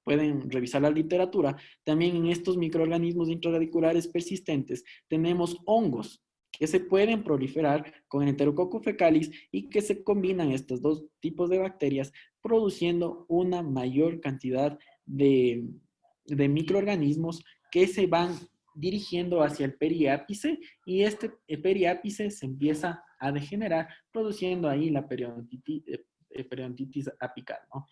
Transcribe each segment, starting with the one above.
pueden revisar la literatura, también en estos microorganismos intrarradiculares persistentes tenemos hongos que se pueden proliferar con Enterococcus fecalis y que se combinan estos dos tipos de bacterias produciendo una mayor cantidad de microorganismos que se van dirigiendo hacia el periápice y este periápice se empieza a degenerar produciendo ahí la periodontitis apical, ¿no?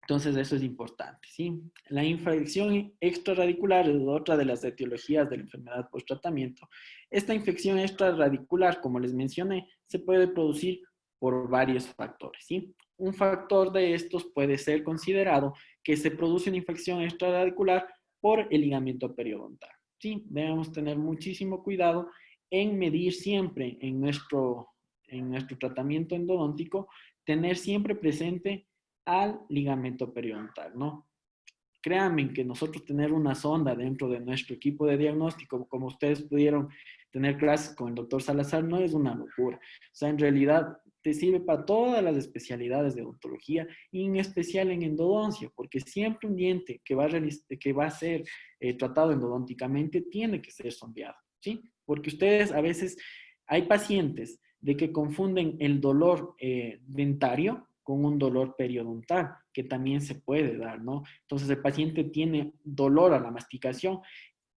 Entonces, eso es importante, ¿sí? La infección extraradicular es otra de las etiologías de la enfermedad post-tratamiento. Esta infección extraradicular, como les mencioné, se puede producir por varios factores, ¿sí? Un factor de estos puede ser considerado que se produce una infección extraradicular por el ligamento periodontal, ¿sí? Debemos tener muchísimo cuidado en medir siempre en nuestro tratamiento endodóntico, tener siempre presente al ligamento periodontal, ¿no? Créanme que nosotros tener una sonda dentro de nuestro equipo de diagnóstico, como ustedes pudieron tener clases con el doctor Salazar, no es una locura. O sea, en realidad te sirve para todas las especialidades de odontología y en especial en endodoncia, porque siempre un diente que va a ser tratado endodónticamente tiene que ser sondeado, ¿sí? Porque ustedes a veces, hay pacientes de que confunden el dolor dentario con un dolor periodontal, que también se puede dar, ¿no? Entonces el paciente tiene dolor a la masticación.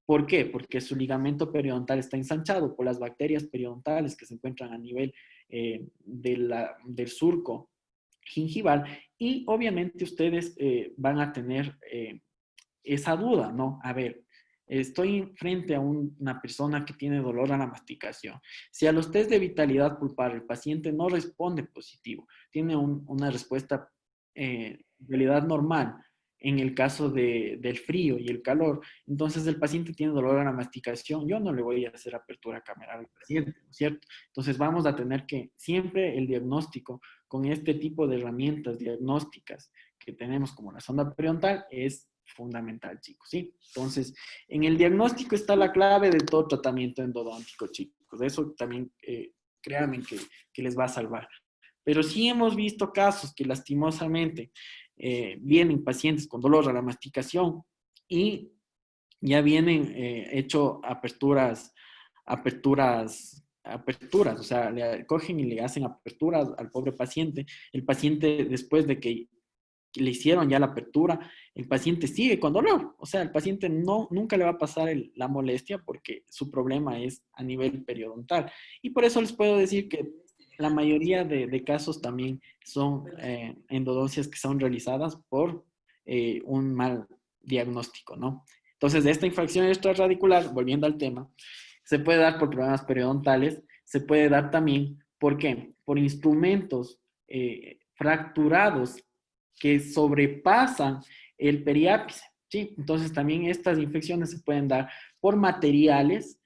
¿Por qué? Porque su ligamento periodontal está ensanchado por las bacterias periodontales que se encuentran a nivel del surco gingival y obviamente ustedes van a tener esa duda, ¿no? A ver, estoy frente a una persona que tiene dolor a la masticación. Si a los test de vitalidad pulpar el paciente no responde positivo, tiene una respuesta en realidad normal en el caso del frío y el calor, entonces el paciente tiene dolor a la masticación, yo no le voy a hacer apertura cameral al paciente, ¿no es cierto? Entonces vamos a tener que siempre el diagnóstico con este tipo de herramientas diagnósticas que tenemos como la sonda periodontal es fundamental, chicos, ¿sí? Entonces, en el diagnóstico está la clave de todo tratamiento endodóntico, chicos. Eso también, créanme que les va a salvar. Pero sí hemos visto casos que lastimosamente vienen pacientes con dolor a la masticación y ya vienen hecho aperturas, o sea, le cogen y le hacen aperturas al pobre paciente. El paciente, después de que le hicieron ya la apertura, el paciente sigue con dolor. O sea, el paciente nunca le va a pasar la molestia porque su problema es a nivel periodontal. Y por eso les puedo decir que la mayoría de casos también son endodoncias que son realizadas por un mal diagnóstico, ¿no? Entonces, esta infracción extrarradicular, volviendo al tema, se puede dar por problemas periodontales, se puede dar también, ¿por qué? Por instrumentos fracturados que sobrepasan el periápice, ¿sí? Entonces también estas infecciones se pueden dar por materiales,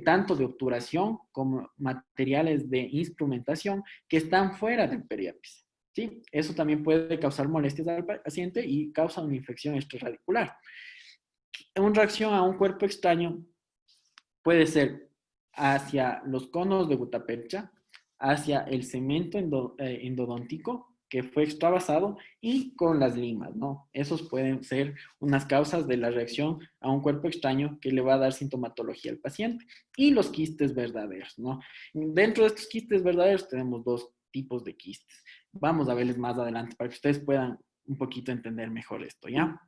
tanto de obturación como materiales de instrumentación que están fuera del periápice, ¿sí? Eso también puede causar molestias al paciente y causa una infección extraradicular. Una reacción a un cuerpo extraño puede ser hacia los conos de gutapercha, hacia el cemento endodóntico que fue extravasado y con las limas, ¿no? Esos pueden ser unas causas de la reacción a un cuerpo extraño que le va a dar sintomatología al paciente. Y los quistes verdaderos, ¿no? Dentro de estos quistes verdaderos tenemos dos tipos de quistes. Vamos a verles más adelante para que ustedes puedan un poquito entender mejor esto, ¿ya?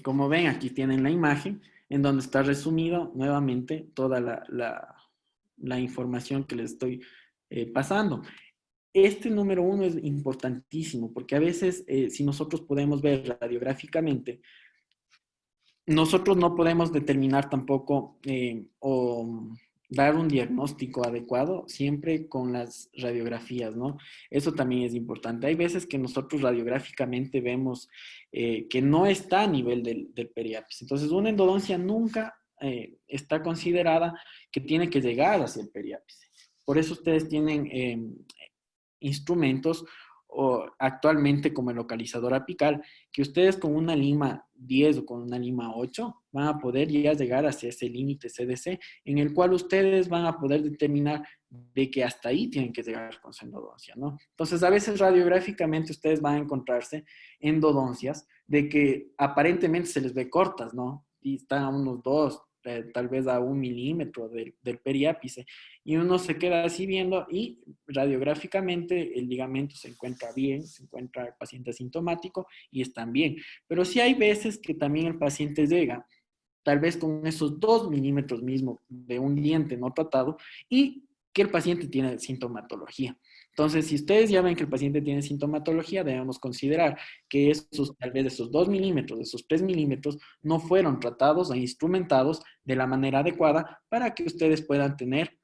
Como ven, aquí tienen la imagen en donde está resumido nuevamente toda la información que les estoy pasando. Este número uno es importantísimo porque a veces si nosotros podemos ver radiográficamente, nosotros no podemos determinar tampoco o dar un diagnóstico adecuado siempre con las radiografías, ¿no? Eso también es importante. Hay veces que nosotros radiográficamente vemos que no está a nivel del periápice. Entonces, una endodoncia nunca está considerada que tiene que llegar hacia el periápice. Por eso ustedes tienen instrumentos o actualmente como el localizador apical, que ustedes con una lima 10 o con una lima 8 van a poder ya llegar hacia ese límite CDC, en el cual ustedes van a poder determinar de que hasta ahí tienen que llegar con su endodoncia, ¿no? Entonces, a veces radiográficamente ustedes van a encontrarse endodoncias de que aparentemente se les ve cortas, ¿no? Y están a unos 2, tal vez a 1 milímetro del periápice, y uno se queda así viendo y radiográficamente el ligamento se encuentra bien, se encuentra el paciente asintomático y están bien. Pero sí hay veces que también el paciente llega tal vez con esos 2 milímetros mismo de un diente no tratado y que el paciente tiene sintomatología. Entonces, si ustedes ya ven que el paciente tiene sintomatología, debemos considerar que esos, tal vez esos 2 milímetros, esos 3 milímetros, no fueron tratados o instrumentados de la manera adecuada para que ustedes puedan tener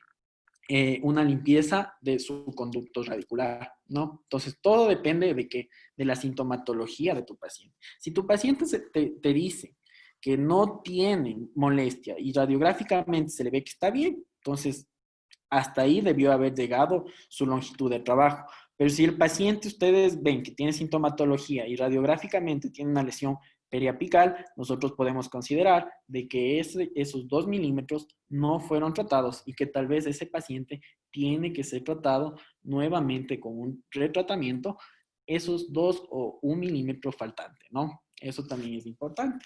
una limpieza de su conducto radicular, ¿no? Entonces, todo depende de la sintomatología de tu paciente. Si tu paciente te dice que no tiene molestia y radiográficamente se le ve que está bien, entonces hasta ahí debió haber llegado su longitud de trabajo. Pero si el paciente ustedes ven que tiene sintomatología y radiográficamente tiene una lesión periapical, nosotros podemos considerar de que esos 2 milímetros no fueron tratados y que tal vez ese paciente tiene que ser tratado nuevamente con un retratamiento, esos 2 o 1 milímetro faltante, ¿no? Eso también es importante.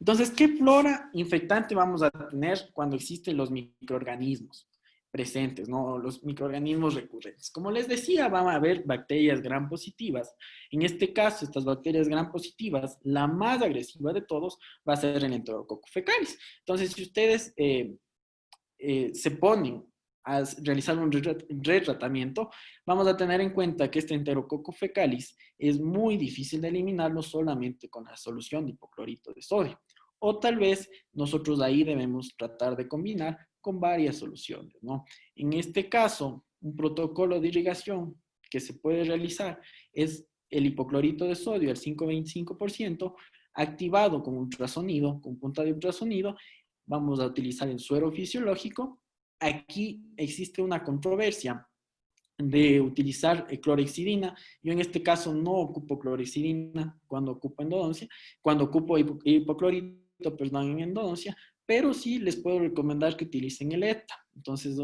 Entonces, ¿qué flora infectante vamos a tener cuando existen los microorganismos presentes, ¿no? Los microorganismos recurrentes. Como les decía, van a haber bacterias gram positivas. En este caso, estas bacterias gram positivas, la más agresiva de todos va a ser el Enterococcus fecalis. Entonces, si ustedes se ponen a realizar un retratamiento, vamos a tener en cuenta que este Enterococcus fecalis es muy difícil de eliminarlo solamente con la solución de hipoclorito de sodio. O tal vez nosotros ahí debemos tratar de combinar con varias soluciones, ¿no? En este caso, un protocolo de irrigación que se puede realizar es el hipoclorito de sodio al 5,25% activado con ultrasonido, con punta de ultrasonido. Vamos a utilizar el suero fisiológico. Aquí existe una controversia de utilizar clorexidina. Yo en este caso no ocupo clorexidina cuando ocupo endodoncia, cuando ocupo hipoclorito, perdón, en endodoncia, pero sí les puedo recomendar que utilicen el ETA. Entonces,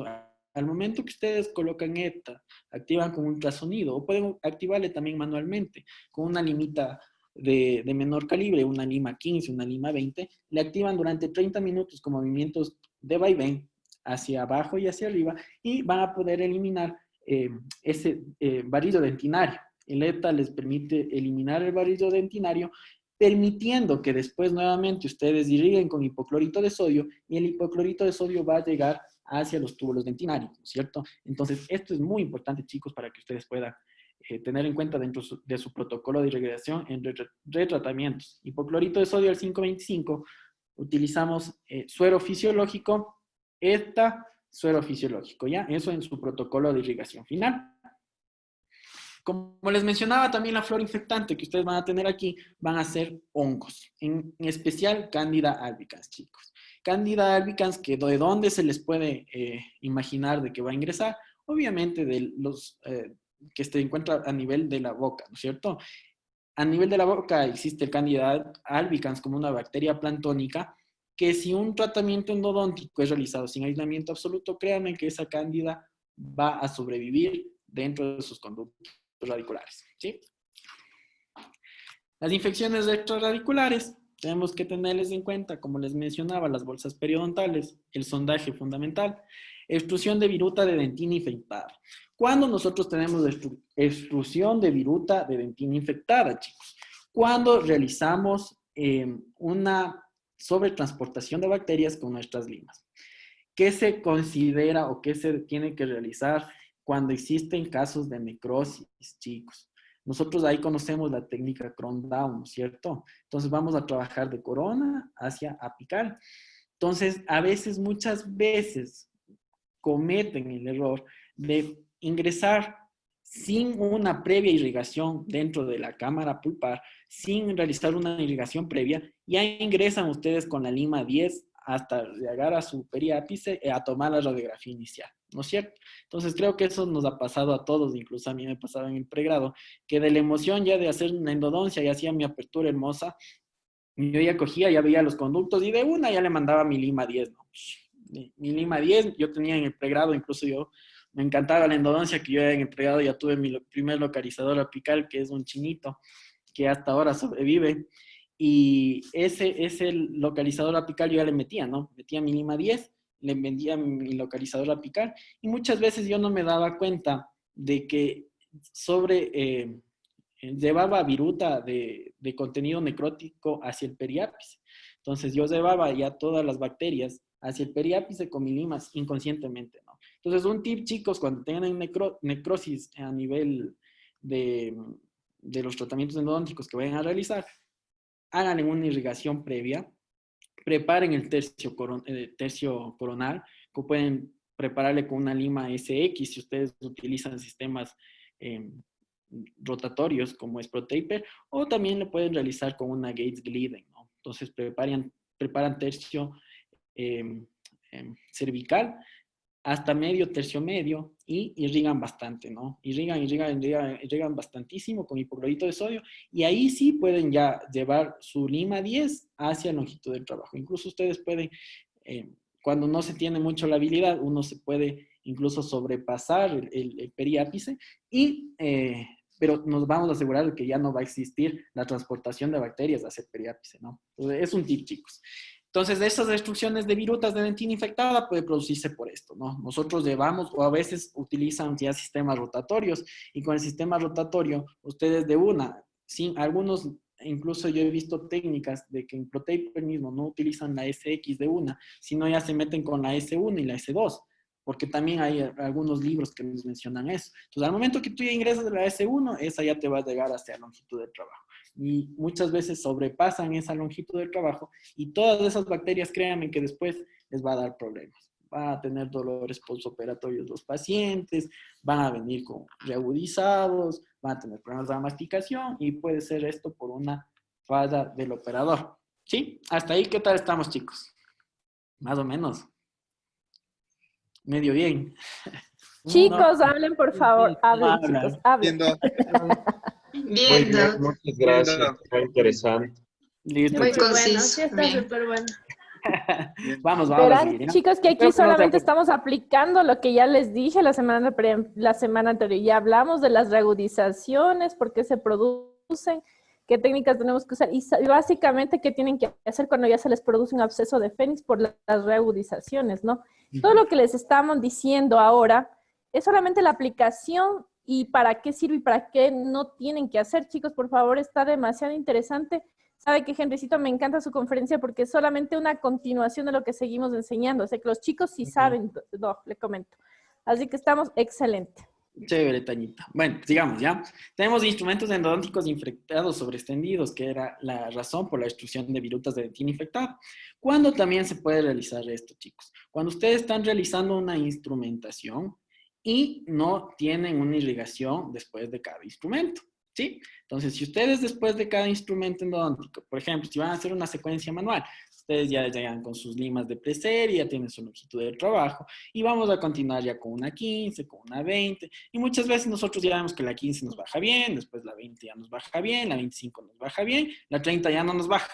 al momento que ustedes colocan ETA, activan con ultrasonido o pueden activarle también manualmente con una limita de menor calibre, una lima 15, una lima 20, le activan durante 30 minutos con movimientos de vaivén hacia abajo y hacia arriba y van a poder eliminar ese barrido dentinario. El ETA les permite eliminar el barrido dentinario, permitiendo que después nuevamente ustedes irriguen con hipoclorito de sodio y el hipoclorito de sodio va a llegar hacia los túbulos dentinarios, ¿no es cierto? Entonces, esto es muy importante, chicos, para que ustedes puedan tener en cuenta dentro de su protocolo de irrigación en retratamientos. Hipoclorito de sodio al 5,25, utilizamos suero fisiológico, ETA, suero fisiológico, ¿ya? Eso en su protocolo de irrigación final. Como les mencionaba, también la flora infectante que ustedes van a tener aquí van a ser hongos, en especial Candida albicans, chicos. Candida albicans, que de dónde se les puede imaginar de que va a ingresar, obviamente de los que se encuentra a nivel de la boca, ¿no es cierto? A nivel de la boca existe el Candida albicans como una bacteria planctónica que si un tratamiento endodóntico es realizado sin aislamiento absoluto, créanme que esa cándida va a sobrevivir dentro de sus conductos radiculares, ¿sí? Las infecciones extrarradiculares tenemos que tenerles en cuenta, como les mencionaba, las bolsas periodontales, el sondaje fundamental, extrusión de viruta de dentina infectada. ¿Cuándo nosotros tenemos extrusión de viruta de dentina infectada, chicos? Cuando realizamos una sobretransportación de bacterias con nuestras limas. ¿Qué se considera o qué se tiene que realizar cuando existen casos de necrosis, chicos? Nosotros ahí conocemos la técnica Cron-Down, ¿no es cierto? Entonces vamos a trabajar de corona hacia apical. Entonces, a veces, muchas veces, cometen el error de ingresar sin una previa irrigación dentro de la cámara pulpar, sin realizar una irrigación previa, ya ingresan ustedes con la lima 10 hasta llegar a su periápice a tomar la radiografía inicial, ¿no es cierto? Entonces creo que eso nos ha pasado a todos, incluso a mí me pasaba en el pregrado, que de la emoción ya de hacer una endodoncia y hacía mi apertura hermosa, yo ya cogía, ya veía los conductos y de una ya le mandaba mi lima 10, ¿no? mi lima 10, yo tenía en el pregrado, incluso yo me encantaba la endodoncia, que yo en el pregrado ya tuve mi primer localizador apical, que es un chinito, que hasta ahora sobrevive. Y ese localizador apical yo ya le metía, ¿no? Metía mi lima 10, le vendía mi localizador apical, y muchas veces yo no me daba cuenta de que sobre... llevaba viruta de contenido necrótico hacia el periápice. Entonces yo llevaba ya todas las bacterias hacia el periápice con mi limas inconscientemente, ¿no? Entonces un tip, chicos, cuando tengan necrosis a nivel de, de los tratamientos endodónticos que vayan a realizar, hagan una irrigación previa, preparen el tercio coronal, que pueden prepararle con una lima SX si ustedes utilizan sistemas eh, rotatorios como es ProTaper, o también lo pueden realizar con una Gates Glidden, ¿no? Entonces preparan tercio cervical hasta medio, tercio medio, y irrigan bastante, ¿no? Irrigan bastantísimo con hipoclorito de sodio, y ahí sí pueden ya llevar su lima 10 hacia longitud del trabajo. Incluso ustedes pueden, cuando no se tiene mucho la habilidad, uno se puede incluso sobrepasar el periápice, pero nos vamos a asegurar de que ya no va a existir la transportación de bacterias hacia el periápice, ¿no? Entonces, es un tip, chicos. Entonces, estas destrucciones de virutas de dentina infectada puede producirse por esto, ¿no? Nosotros llevamos, o a veces utilizan ya sistemas rotatorios, y con el sistema rotatorio, ustedes de una, sin algunos, incluso yo he visto técnicas de que en ProTaper mismo no utilizan la SX de una, sino ya se meten con la S1 y la S2, porque también hay algunos libros que nos mencionan eso. Entonces, al momento que tú ya ingresas de la S1, esa ya te va a llegar hacia la longitud del trabajo. Y muchas veces sobrepasan esa longitud del trabajo, y todas esas bacterias, créanme que después les va a dar problemas. Van a tener dolores postoperatorios los pacientes, van a venir con reagudizados, van a tener problemas de la masticación, y puede ser esto por una falla del operador. ¿Sí? Hasta ahí, ¿qué tal estamos, chicos? Más o menos. Medio bien. No, Chicos, hablen, por favor. no Hablen, chicos, hablan. hablen. Viendo, Muy bien, Viendo. muchas gracias. viendo, Está interesante. Listo, Muy chicos. Bueno, sí conciso. está Bien. súper bueno. viendo. Vamos a Verán, seguir, ¿ya? chicos, que aquí Espero que no sea solamente poco. estamos aplicando lo que ya les dije la semana anterior. Ya hablamos de las reagudizaciones, por qué se producen, qué técnicas tenemos que usar, y básicamente qué tienen que hacer cuando ya se les produce un absceso de Fénix por las reagudizaciones, ¿no? Todo lo que les estamos diciendo ahora es solamente la aplicación y para qué sirve y para qué no tienen que hacer. Chicos, por favor, está demasiado interesante. Sabe que, Henrycito, me encanta su conferencia porque es solamente una continuación de lo que seguimos enseñando. O sea, que los chicos sí saben, no, le comento. Así que estamos excelente. Chévere, Tañita. Bueno, sigamos, ¿ya? Tenemos instrumentos endodónticos infectados sobreextendidos, que era la razón por la destrucción de virutas de dentina infectada. ¿Cuándo también se puede realizar esto, chicos? Cuando ustedes están realizando una instrumentación y no tienen una irrigación después de cada instrumento, ¿sí? Entonces, si ustedes después de cada instrumento endodóntico, por ejemplo, si van a hacer una secuencia manual, ustedes ya llegan con sus limas de preserie, ya tienen su longitud de trabajo, y vamos a continuar ya con una 15, con una 20, y muchas veces nosotros ya vemos que la 15 nos baja bien, después la 20 ya nos baja bien, la 25 nos baja bien, la 30 ya no nos baja.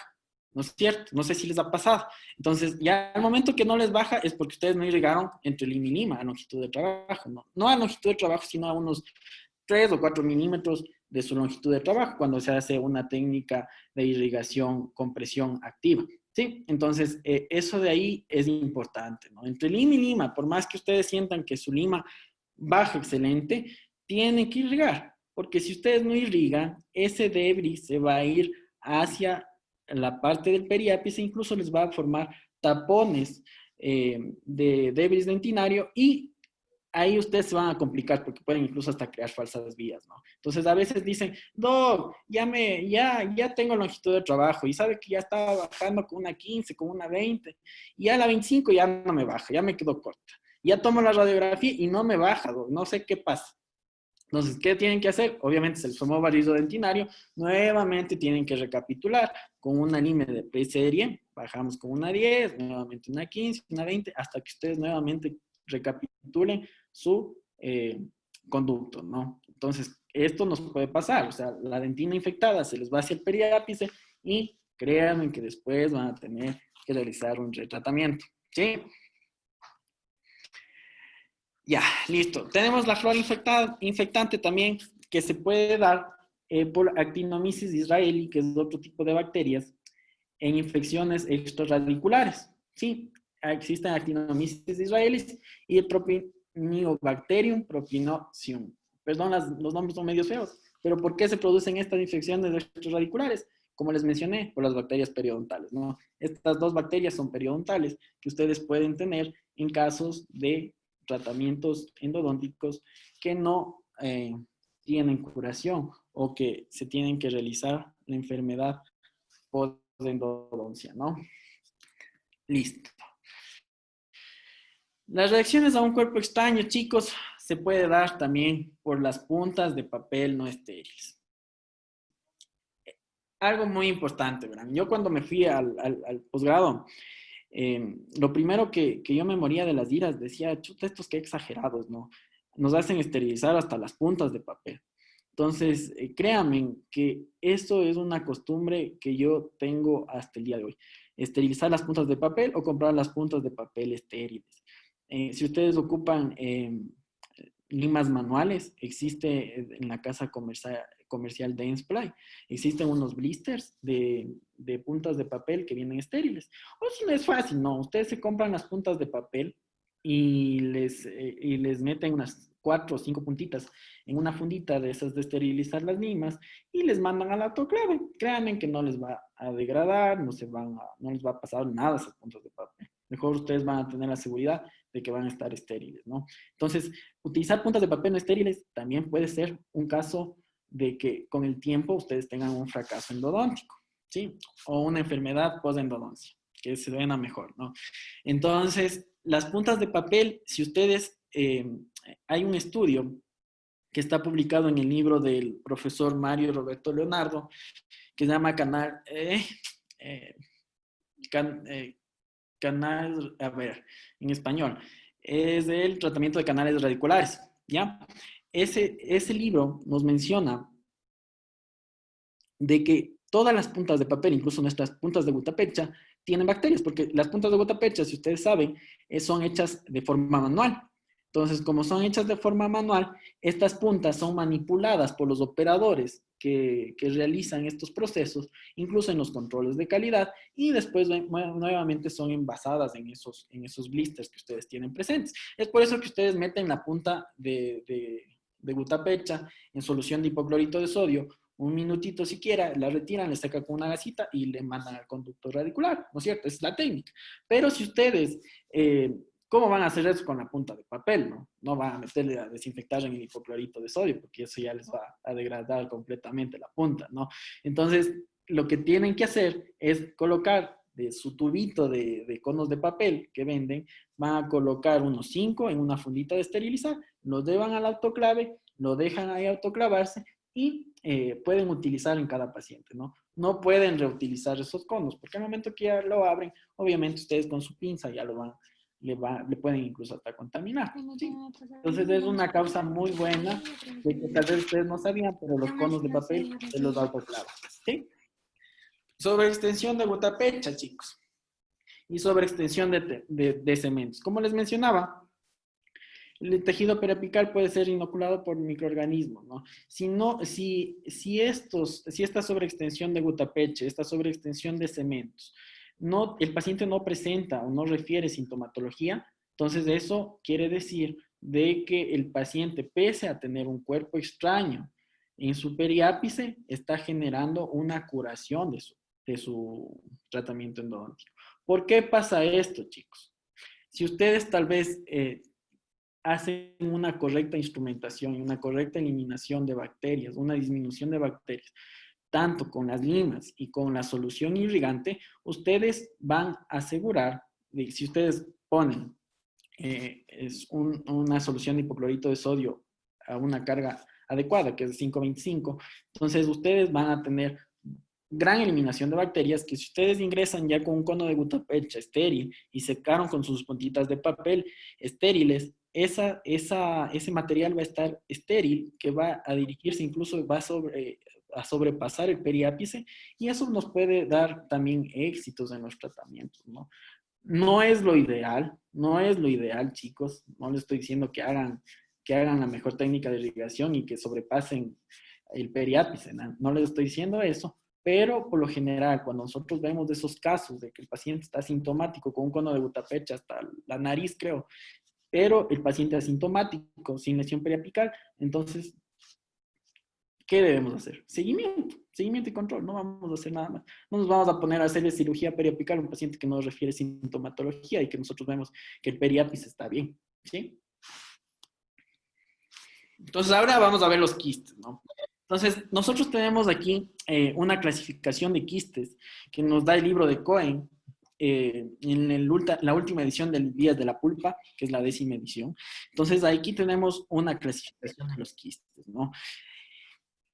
¿No es cierto? No sé si les ha pasado. Entonces, ya al momento que no les baja es porque ustedes no irrigaron entre lima y lima a longitud de trabajo. No a longitud de trabajo, sino a unos 3 o 4 milímetros de su longitud de trabajo cuando se hace una técnica de irrigación con presión activa. ¿Sí? Entonces, eso de ahí es importante, ¿no? Entre lima y lima, por más que ustedes sientan que su lima baja excelente, tienen que irrigar, porque si ustedes no irrigan, ese debris se va a ir hacia la parte del periápice, incluso les va a formar tapones de debris dentinario, y ahí ustedes se van a complicar porque pueden incluso hasta crear falsas vías, ¿no? Entonces a veces dicen, Doc, ya tengo longitud de trabajo y sabe que ya estaba bajando con una 15, con una 20, y ya la 25 ya no me baja, ya me quedo corta. Ya tomo la radiografía y no me baja, Doc, no sé qué pasa. Entonces, ¿qué tienen que hacer? Obviamente se les formó varizo dentinario, nuevamente tienen que recapitular con una línea de preserie, bajamos con una 10, nuevamente una 15, una 20, hasta que ustedes nuevamente recapitulen su conducto, ¿no? Entonces, esto nos puede pasar, o sea, la dentina infectada se les va hacia el periápice y créanme que después van a tener que realizar un retratamiento, ¿sí? Ya, listo. Tenemos la flora infectante también, que se puede dar por Actinomyces israeli, que es otro tipo de bacterias, en infecciones extrarradiculares. Sí, existen Actinomyces israelis y el Propionibacterium propinosium. Perdón, los nombres son medio feos, pero ¿por qué se producen estas infecciones extrarradiculares? Como les mencioné, por las bacterias periodontales, ¿no? Estas dos bacterias son periodontales que ustedes pueden tener en casos de tratamientos endodónticos que no tienen curación o que se tienen que realizar la enfermedad post-endodoncia, ¿no? Listo. Las reacciones a un cuerpo extraño, chicos, se puede dar también por las puntas de papel no estériles. Algo muy importante, ¿verdad? Yo cuando me fui al posgrado, lo primero que yo me moría de las iras, decía, chuta, estos qué exagerados, ¿no? Nos hacen esterilizar hasta las puntas de papel. Entonces, créanme que esto es una costumbre que yo tengo hasta el día de hoy. Esterilizar las puntas de papel o comprar las puntas de papel estériles. Si ustedes ocupan limas manuales, existe en la casa comercial Dentsply, existen unos blisters de puntas de papel que vienen estériles. O si no es fácil, no, ustedes se compran las puntas de papel y les meten unas 4 o 5 puntitas en una fundita de esas de esterilizar las limas y les mandan al autoclave. Créanme que no les va a degradar, no les va a pasar nada a esas puntas de papel. Mejor ustedes van a tener la seguridad de que van a estar estériles, ¿no? Entonces, utilizar puntas de papel no estériles también puede ser un caso de que con el tiempo ustedes tengan un fracaso endodóntico, ¿sí? O una enfermedad post-endodoncia, que se vea mejor, ¿no? Entonces, las puntas de papel, si ustedes, hay un estudio que está publicado en el libro del profesor Mario Roberto Leonardo, que se llama Canal, a ver, en español, es el tratamiento de canales radiculares, ¿ya? Ese libro nos menciona de que todas las puntas de papel, incluso nuestras puntas de gutapercha, tienen bacterias, porque las puntas de gutapercha, si ustedes saben, son hechas de forma manual. Entonces, como son hechas de forma manual, estas puntas son manipuladas por los operadores que realizan estos procesos, incluso en los controles de calidad, y después nuevamente son envasadas en esos blisters que ustedes tienen presentes. Es por eso que ustedes meten la punta de gutapercha en solución de hipoclorito de sodio un minutito siquiera, la retiran, le sacan con una gasita y le mandan al conducto radicular, ¿no es cierto? Esa es la técnica. Pero si ustedes, ¿cómo van a hacer eso con la punta de papel, no? No van a meterle a desinfectar en el hipoclorito de sodio, porque eso ya les va a degradar completamente la punta, ¿no? Entonces, lo que tienen que hacer es colocar de su tubito de conos de papel que venden, van a colocar unos 5 en una fundita de esterilizar, los llevan al autoclave, lo dejan ahí autoclavarse y pueden utilizar en cada paciente, ¿no? No pueden reutilizar esos conos, porque al momento que ya lo abren, obviamente ustedes con su pinza ya le pueden incluso hasta contaminar, ¿sí? Entonces es una causa muy buena, de que tal vez ustedes no sabían, pero los conos de papel se los autoclavan, ¿sí? Sobre extensión de gutapercha, chicos, y sobre extensión de cementos. Como les mencionaba, el tejido periapical puede ser inoculado por microorganismos, ¿no? Si esta sobreextensión de gutapercha, esta sobreextensión de cementos, el paciente no presenta o no refiere sintomatología, entonces eso quiere decir de que el paciente, pese a tener un cuerpo extraño en su periápice, está generando una curación de su tratamiento endodóntico. ¿Por qué pasa esto, chicos? Si ustedes tal vez hacen una correcta instrumentación y una correcta eliminación de bacterias, una disminución de bacterias, tanto con las limas y con la solución irrigante, ustedes van a asegurar, si ustedes ponen una solución de hipoclorito de sodio a una carga adecuada, que es de 525, entonces ustedes van a tener gran eliminación de bacterias que si ustedes ingresan ya con un cono de gutapercha estéril y secaron con sus puntitas de papel estériles, ese material va a estar estéril, que va a dirigirse, incluso va a sobrepasar el periápice y eso nos puede dar también éxitos en los tratamientos, ¿no? No es lo ideal, no es lo ideal, chicos. No les estoy diciendo que hagan la mejor técnica de irrigación y que sobrepasen el periápice, ¿no? No les estoy diciendo eso, pero por lo general, cuando nosotros vemos de esos casos de que el paciente está asintomático con un cono de gutapercha hasta la nariz, creo, pero el paciente asintomático, sin lesión periapical, entonces, ¿qué debemos hacer? Seguimiento y control, no vamos a hacer nada más. No nos vamos a poner a hacerle cirugía periapical a un paciente que no refiere sintomatología y que nosotros vemos que el periápice está bien, ¿sí? Entonces, ahora vamos a ver los quistes, ¿no? Entonces, nosotros tenemos aquí una clasificación de quistes que nos da el libro de Cohen en la última edición del Vías de la Pulpa, que es la 10ª edición. Entonces, aquí tenemos una clasificación de los quistes, ¿no?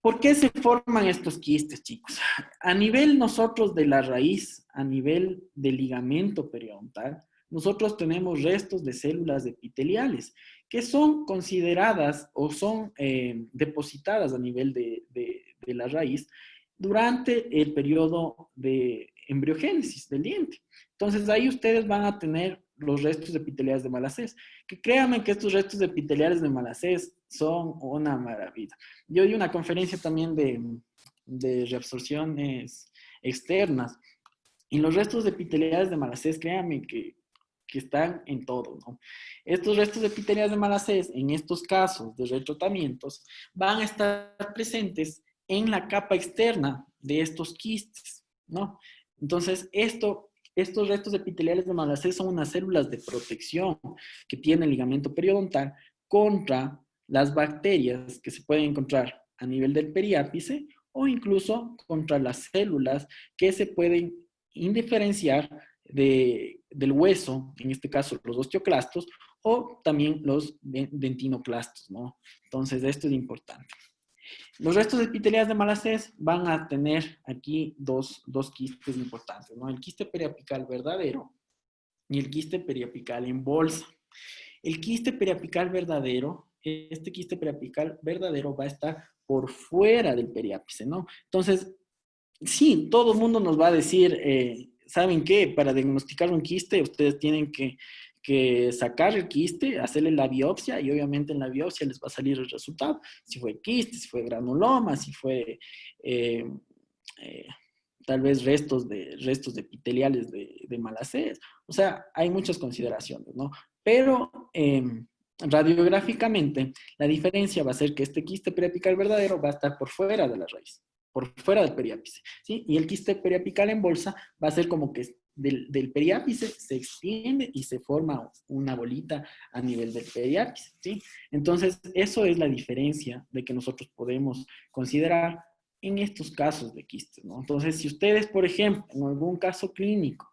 ¿Por qué se forman estos quistes, chicos? A nivel nosotros de la raíz, a nivel del ligamento periodontal, nosotros tenemos restos de células epiteliales que son consideradas o son depositadas a nivel de la raíz durante el periodo de embriogénesis del diente. Entonces ahí ustedes van a tener los restos epiteliales de Malacés, que créanme que estos restos epiteliales de Malacés son una maravilla. Yo di una conferencia también de reabsorciones externas y los restos epiteliales de Malacés, créanme que están en todo, ¿no? Estos restos epiteliales de Malacés, en estos casos de retratamientos, van a estar presentes en la capa externa de estos quistes, ¿no? Entonces, estos restos epiteliales de Malacés son unas células de protección que tiene el ligamento periodontal contra las bacterias que se pueden encontrar a nivel del periápice o incluso contra las células que se pueden indiferenciar del hueso, en este caso los osteoclastos, o también los dentinoclastos, ¿no? Entonces, esto es importante. Los restos epiteliales de Malacés van a tener aquí dos quistes importantes, ¿no? El quiste periapical verdadero y el quiste periapical en bolsa. El quiste periapical verdadero, este quiste periapical verdadero va a estar por fuera del periápice, ¿no? Entonces, sí, todo el mundo nos va a decir, ¿saben qué? Para diagnosticar un quiste, ustedes tienen que sacar el quiste, hacerle la biopsia y obviamente en la biopsia les va a salir el resultado. Si fue quiste, si fue granuloma, si fue eh, eh, tal vez restos de epiteliales de Malacés. O sea, hay muchas consideraciones, ¿no? Pero radiográficamente, la diferencia va a ser que este quiste periapical verdadero va a estar por fuera de la raíz, por fuera del periápice, ¿sí? Y el quiste periapical en bolsa va a ser como que del periápice se extiende y se forma una bolita a nivel del periápice, ¿sí? Entonces, eso es la diferencia de que nosotros podemos considerar en estos casos de quistes, ¿no? Entonces, si ustedes, por ejemplo, en algún caso clínico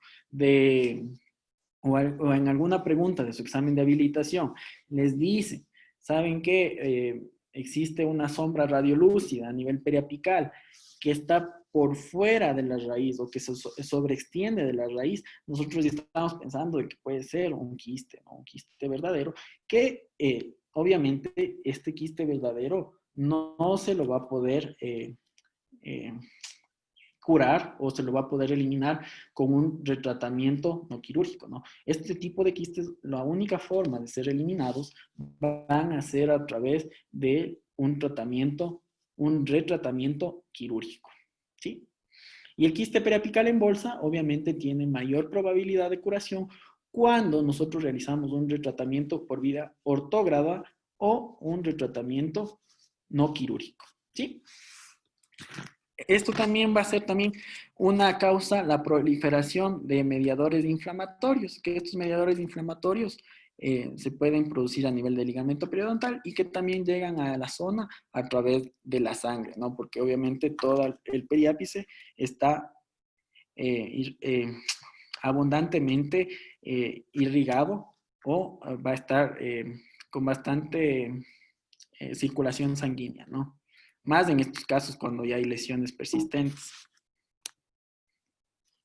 o en alguna pregunta de su examen de habilitación, les dicen, ¿saben qué? Existe una sombra radiolúcida a nivel periapical que está por fuera de la raíz o que se sobreextiende de la raíz, nosotros ya estamos pensando de que puede ser un quiste, ¿no? Un quiste verdadero, que obviamente este quiste verdadero no se lo va a poder curar o se lo va a poder eliminar con un retratamiento no quirúrgico, ¿no? Este tipo de quistes, la única forma de ser eliminados van a ser a través de un retratamiento quirúrgico, ¿sí? Y el quiste periapical en bolsa obviamente tiene mayor probabilidad de curación cuando nosotros realizamos un retratamiento por vía ortógrada o un retratamiento no quirúrgico, ¿sí? Esto también va a ser también una causa, la proliferación de mediadores inflamatorios, que estos mediadores inflamatorios se pueden producir a nivel del ligamento periodontal y que también llegan a la zona a través de la sangre, ¿no? Porque obviamente todo el periápice está abundantemente irrigado o va a estar con bastante circulación sanguínea, ¿no? Más en estos casos cuando ya hay lesiones persistentes.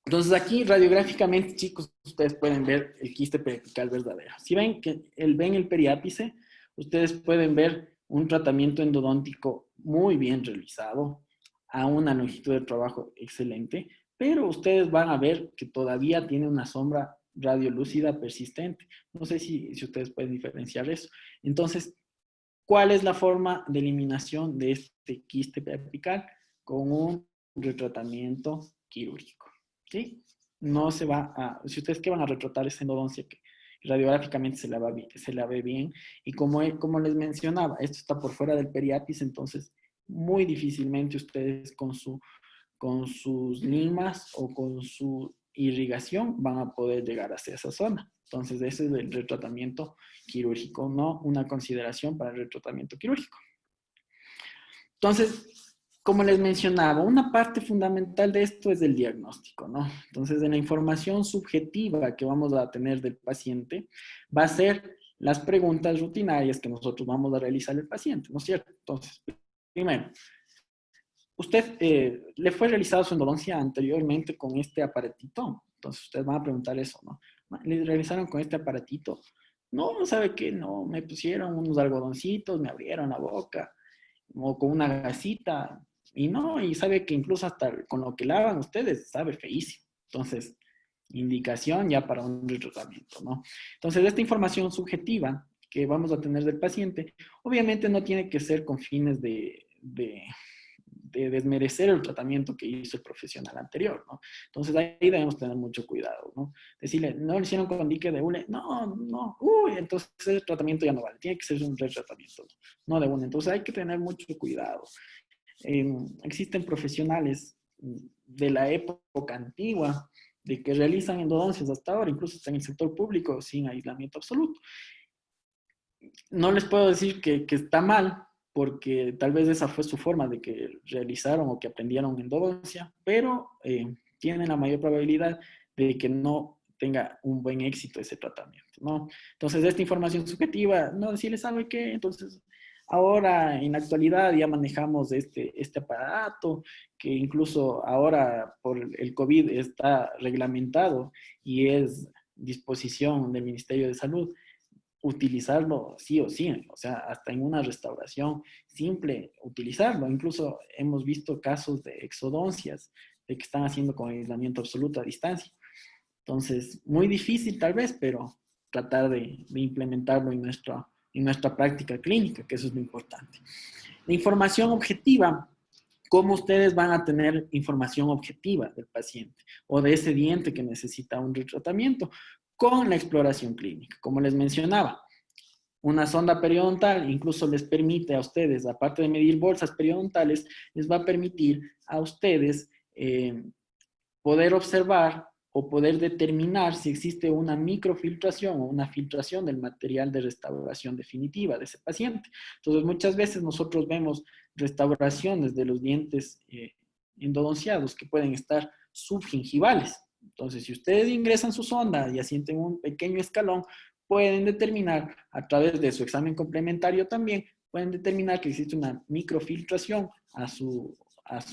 Entonces aquí radiográficamente, chicos, ustedes pueden ver el quiste periapical verdadero. Si ven ven el periápice, ustedes pueden ver un tratamiento endodóntico muy bien realizado, a una longitud de trabajo excelente, pero ustedes van a ver que todavía tiene una sombra radiolúcida persistente. No sé si ustedes pueden diferenciar eso. Entonces, ¿cuál es la forma de eliminación de este quiste periapical? Con un retratamiento quirúrgico, ¿sí? No se va a, si ustedes que van a retratar esa endodoncia que radiográficamente se la ve bien, y como les mencionaba, esto está por fuera del periapis, entonces muy difícilmente ustedes con sus limas o con su irrigación van a poder llegar hacia esa zona. Entonces, ese es el retratamiento quirúrgico, no una consideración para el retratamiento quirúrgico. Entonces, como les mencionaba, una parte fundamental de esto es el diagnóstico, ¿no? Entonces, en la información subjetiva que vamos a tener del paciente, va a ser las preguntas rutinarias que nosotros vamos a realizar al paciente, ¿no es cierto? Entonces, primero, usted le fue realizado su endodoncia anteriormente con este aparatito. Entonces, ustedes van a preguntar eso, ¿no? ¿Le realizaron con este aparatito? No, ¿sabe qué? No, me pusieron unos algodoncitos, me abrieron la boca, o con una gasita. Y no, y sabe que incluso hasta con lo que lavan ustedes, sabe feísimo. Entonces, indicación ya para un tratamiento, ¿no? Entonces, esta información subjetiva que vamos a tener del paciente, obviamente no tiene que ser con fines de desmerecer el tratamiento que hizo el profesional anterior, ¿no? Entonces ahí debemos tener mucho cuidado, ¿no? Decirle, no le hicieron con dique de hule, no, uy, entonces ese tratamiento ya no vale, tiene que ser un retratamiento, no de una. Entonces hay que tener mucho cuidado. Existen profesionales de la época antigua de que realizan endodoncias hasta ahora, incluso está en el sector público sin aislamiento absoluto. No les puedo decir que está mal, porque tal vez esa fue su forma de que realizaron o que aprendieron endodoncia, pero tienen la mayor probabilidad de que no tenga un buen éxito ese tratamiento, ¿no? Entonces, esta información subjetiva, no decirles, ¿sabe qué? Entonces, ahora, en la actualidad, ya manejamos este aparato, que incluso ahora por el COVID está reglamentado y es disposición del Ministerio de Salud utilizarlo sí o sí, o sea, hasta en una restauración simple, utilizarlo. Incluso hemos visto casos de exodoncias, de que están haciendo con aislamiento absoluto a distancia. Entonces, muy difícil tal vez, pero tratar de implementarlo en nuestra práctica clínica, que eso es lo importante. La información objetiva, ¿cómo ustedes van a tener información objetiva del paciente o de ese diente que necesita un retratamiento? Con la exploración clínica. Como les mencionaba, una sonda periodontal incluso les permite a ustedes, aparte de medir bolsas periodontales, les va a permitir a ustedes poder observar o poder determinar si existe una microfiltración o una filtración del material de restauración definitiva de ese paciente. Entonces, muchas veces nosotros vemos restauraciones de los dientes endodonciados que pueden estar subgingivales. Entonces, si ustedes ingresan su sonda y asienten un pequeño escalón, pueden determinar a través de su examen complementario también, pueden determinar que existe una microfiltración a su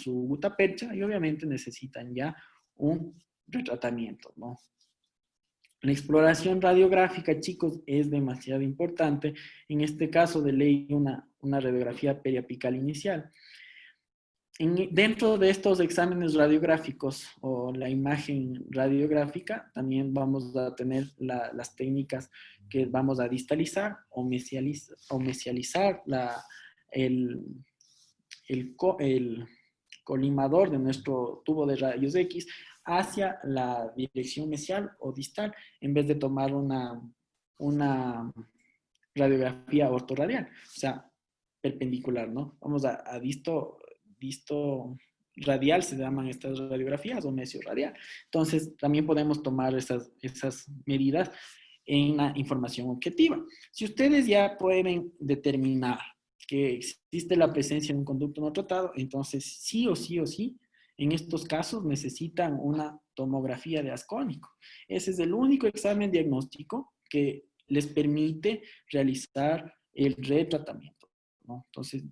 gutapercha y obviamente necesitan ya un retratamiento, ¿no? La exploración radiográfica, chicos, es demasiado importante. En este caso, de ley, una radiografía periapical inicial. Dentro de estos exámenes radiográficos o la imagen radiográfica, también vamos a tener las técnicas que vamos a distalizar o mesializar el colimador de nuestro tubo de rayos X hacia la dirección mesial o distal, en vez de tomar una radiografía ortorradial, o sea, perpendicular, ¿no? Vamos a disto radial, se llaman estas radiografías, o mesio radial. Entonces, también podemos tomar esas medidas en la información objetiva. Si ustedes ya pueden determinar que existe la presencia de un conducto no tratado, entonces sí o sí, en estos casos necesitan una tomografía de ascónico. Ese es el único examen diagnóstico que les permite realizar el retratamiento, ¿no? Entonces,